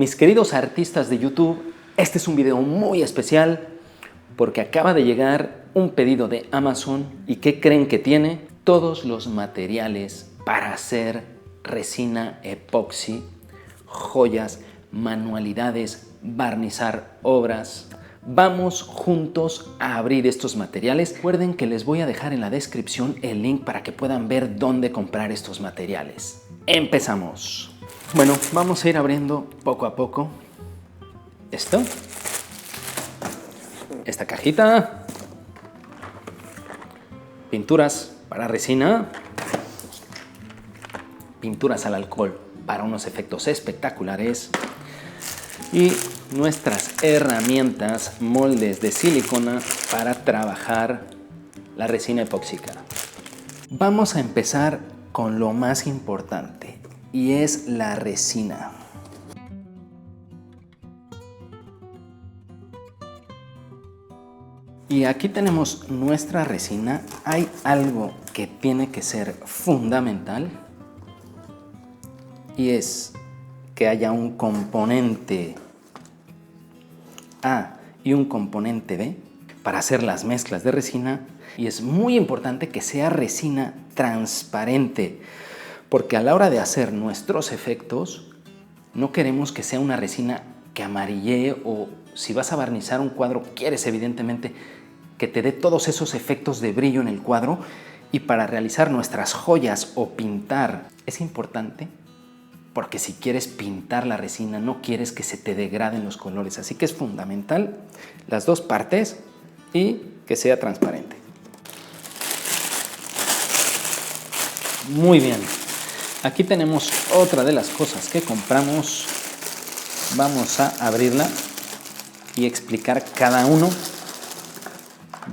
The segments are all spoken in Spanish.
Mis queridos artistas de YouTube, este es un video muy especial porque acaba de llegar un pedido de Amazon y ¿qué creen que tiene? Todos los materiales para hacer resina epoxi, joyas, manualidades, barnizar obras. Vamos juntos a abrir estos materiales. Recuerden que les voy a dejar en la descripción el link para que puedan ver dónde comprar estos materiales. ¡Empezamos! Bueno, vamos a ir abriendo poco a poco esto. Esta cajita. Pinturas para resina. Pinturas al alcohol para unos efectos espectaculares. Y nuestras herramientas, moldes de silicona para trabajar la resina epóxica. Vamos a empezar con lo más importante y es la resina. Y aquí tenemos nuestra resina. Hay algo que tiene que ser fundamental y es que haya un componente A y un componente B para hacer las mezclas de resina, y es muy importante que sea resina transparente porque a la hora de hacer nuestros efectos no queremos que sea una resina que amarillee, o si vas a barnizar un cuadro quieres evidentemente que te dé todos esos efectos de brillo en el cuadro. Y para realizar nuestras joyas o pintar es importante, porque si quieres pintar la resina no quieres que se te degraden los colores, así que es fundamental las dos partes y que sea transparente. Muy bien, aquí tenemos otra de las cosas que compramos. Vamos a abrirla y explicar cada uno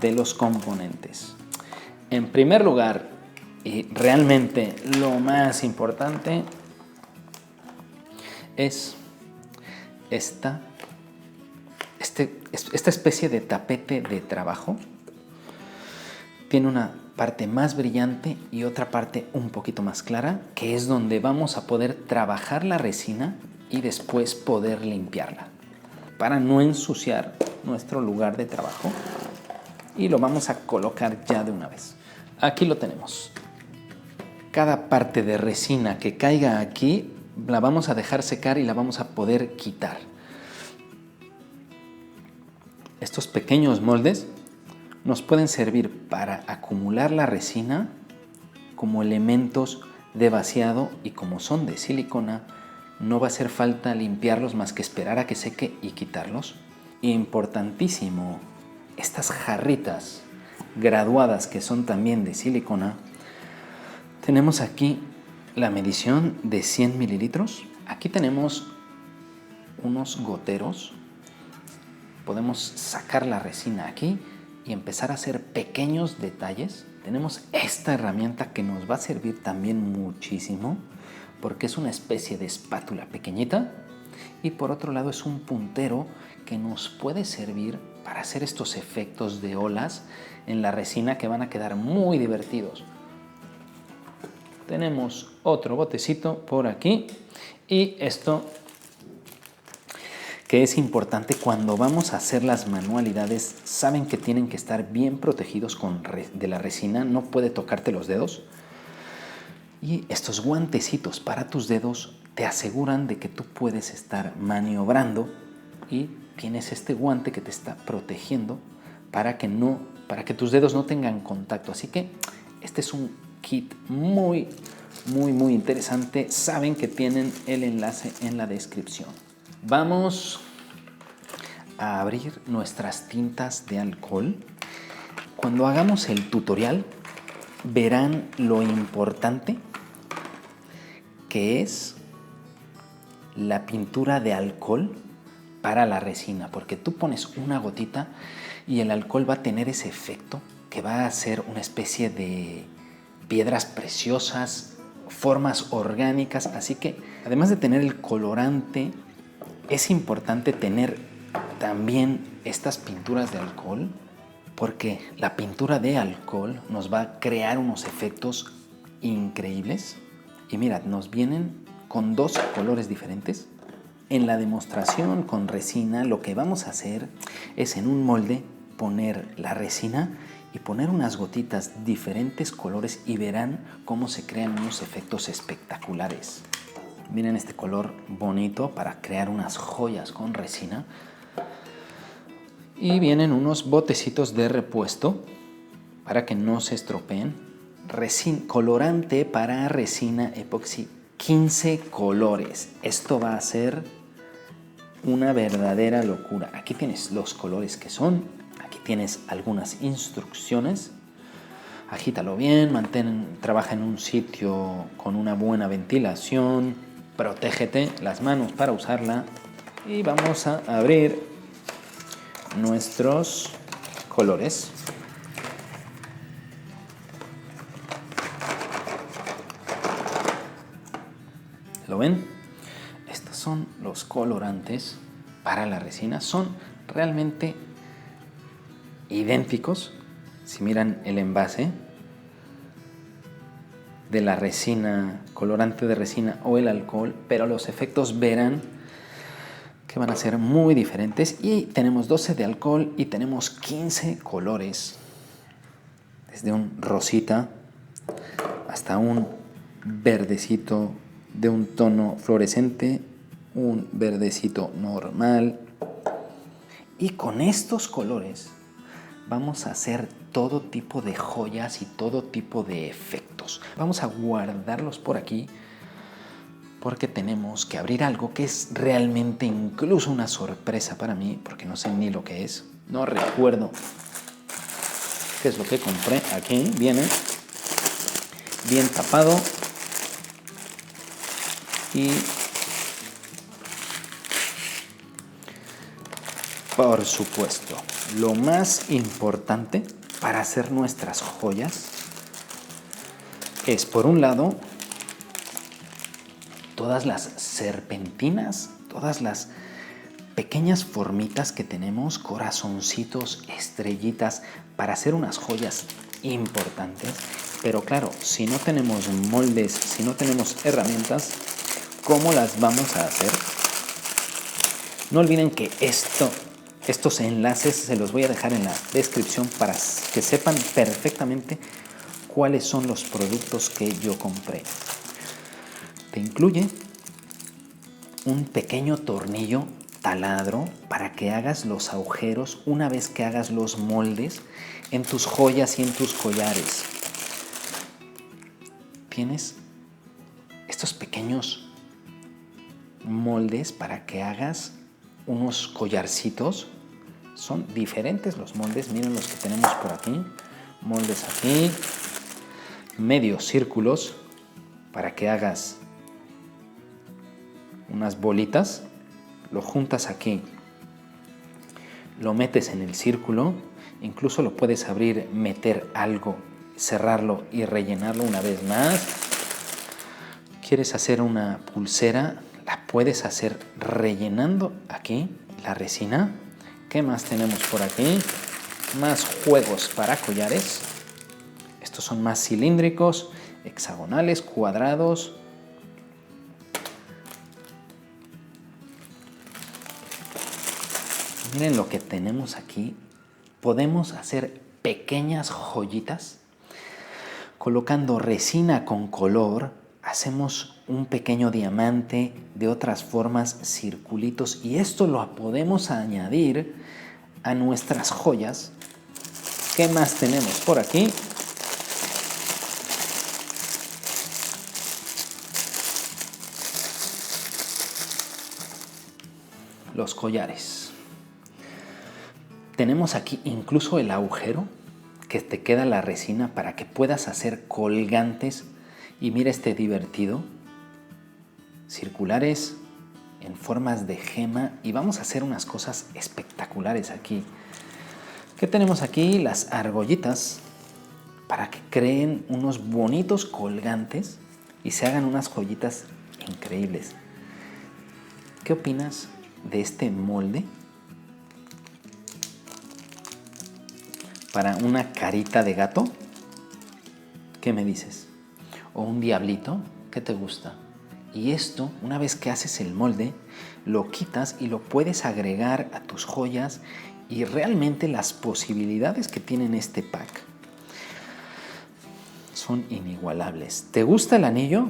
de los componentes. En primer lugar, y realmente lo más importante, es esta especie de tapete de trabajo. Tiene una parte más brillante y otra parte un poquito más clara, que es donde vamos a poder trabajar la resina y después poder limpiarla para no ensuciar nuestro lugar de trabajo. Y lo vamos a colocar ya de una vez. Aquí lo tenemos. Cada parte de resina que caiga aquí la vamos a dejar secar y la vamos a poder quitar. Estos pequeños moldes nos pueden servir para acumular la resina como elementos de vaciado, y como son de silicona no va a hacer falta limpiarlos más que esperar a que seque y quitarlos. Importantísimo, estas jarritas graduadas que son también de silicona. Tenemos aquí la medición de 100 mililitros. Aquí tenemos unos goteros. Podemos sacar la resina aquí y empezar a hacer pequeños detalles. Tenemos esta herramienta que nos va a servir también muchísimo porque es una especie de espátula pequeñita, y por otro lado es un puntero que nos puede servir para hacer estos efectos de olas en la resina que van a quedar muy divertidos. Tenemos otro botecito por aquí, y esto que es importante cuando vamos a hacer las manualidades. Saben que tienen que estar bien protegidos de la resina, no puede tocarte los dedos. Y estos guantecitos para tus dedos te aseguran de que tú puedes estar maniobrando y tienes este guante que te está protegiendo para que tus dedos no tengan contacto. Así que este es un kit muy interesante. Saben que tienen el enlace en la descripción. Vamos a abrir nuestras tintas de alcohol. Cuando hagamos el tutorial verán lo importante que es la pintura de alcohol para la resina, porque tú pones una gotita y el alcohol va a tener ese efecto que va a ser una especie de piedras preciosas, formas orgánicas. Así que además de tener el colorante, es importante tener también estas pinturas de alcohol, porque la pintura de alcohol nos va a crear unos efectos increíbles. Y mirad, nos vienen con dos colores diferentes. En la demostración con resina lo que vamos a hacer es en un molde poner la resina y poner unas gotitas diferentes colores y verán cómo se crean unos efectos espectaculares. Miren este color bonito para crear unas joyas con resina. Y vienen unos botecitos de repuesto para que no se estropeen. Colorante para resina epoxi, 15 colores. Esto va a ser una verdadera locura. Aquí tienes los colores que son. Aquí tienes algunas instrucciones. Agítalo bien, trabaja en un sitio con una buena ventilación. Protégete las manos para usarla. Y vamos a abrir nuestros colores. ¿Lo ven? Estos son los colorantes para la resina. Son realmente idénticos. Si miran el envase de la resina, colorante de resina o el alcohol, pero los efectos verán que van a ser muy diferentes. Y tenemos 12 de alcohol y tenemos 15 colores. Desde un rosita hasta un verdecito de un tono fluorescente, un verdecito normal. Y con estos colores vamos a hacer todo tipo de joyas y todo tipo de efectos. Vamos a guardarlos por aquí porque tenemos que abrir algo que es realmente incluso una sorpresa para mí, porque no sé ni lo que es. No recuerdo qué es lo que compré. Aquí viene bien tapado. Y por supuesto, lo más importante para hacer nuestras joyas es, por un lado, todas las serpentinas, todas las pequeñas formitas que tenemos, corazoncitos, estrellitas, para hacer unas joyas importantes. Pero claro, si no tenemos moldes, si no tenemos herramientas, ¿cómo las vamos a hacer? No olviden que estos enlaces se los voy a dejar en la descripción para que sepan perfectamente cuáles son los productos que yo compré. Te incluye un pequeño tornillo taladro para que hagas los agujeros una vez que hagas los moldes en tus joyas y en tus collares. Tienes estos pequeños moldes para que hagas unos collarcitos. Son diferentes los moldes. Miren los que tenemos por aquí. Moldes aquí. Medios círculos para que hagas unas bolitas. Lo juntas aquí. Lo metes en el círculo. Incluso lo puedes abrir, meter algo, cerrarlo y rellenarlo una vez más. ¿Quieres hacer una pulsera? La puedes hacer rellenando aquí la resina. ¿Qué más tenemos por aquí? Más juegos para collares. Estos son más cilíndricos, hexagonales, cuadrados. Miren lo que tenemos aquí. Podemos hacer pequeñas joyitas colocando resina con color. Hacemos un pequeño diamante de otras formas, circulitos, y esto lo podemos añadir a nuestras joyas. ¿Qué más tenemos por aquí? Los collares. Tenemos aquí incluso el agujero que te queda la resina para que puedas hacer colgantes. Y mira este divertido, circulares en formas de gema, y vamos a hacer unas cosas espectaculares aquí. ¿Qué tenemos aquí? Las argollitas para que creen unos bonitos colgantes y se hagan unas joyitas increíbles. ¿Qué opinas de este molde para una carita de gato? ¿Qué me dices? ¿O un diablito? ¿Qué te gusta? Y esto, una vez que haces el molde, lo quitas y lo puedes agregar a tus joyas, y realmente las posibilidades que tienen este pack son inigualables. ¿Te gusta el anillo?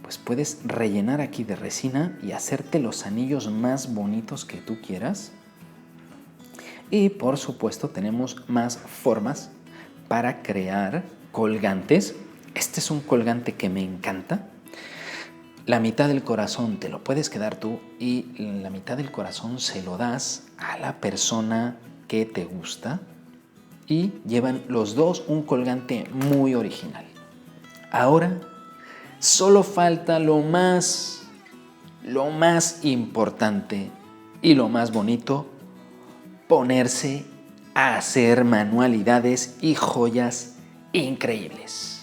Pues puedes rellenar aquí de resina y hacerte los anillos más bonitos que tú quieras. Y por supuesto tenemos más formas para crear colgantes. Este es un colgante que me encanta. La mitad del corazón te lo puedes quedar tú y la mitad del corazón se lo das a la persona que te gusta, y llevan los dos un colgante muy original. Ahora solo falta lo más importante y lo más bonito: ponerse a hacer manualidades y joyas increíbles.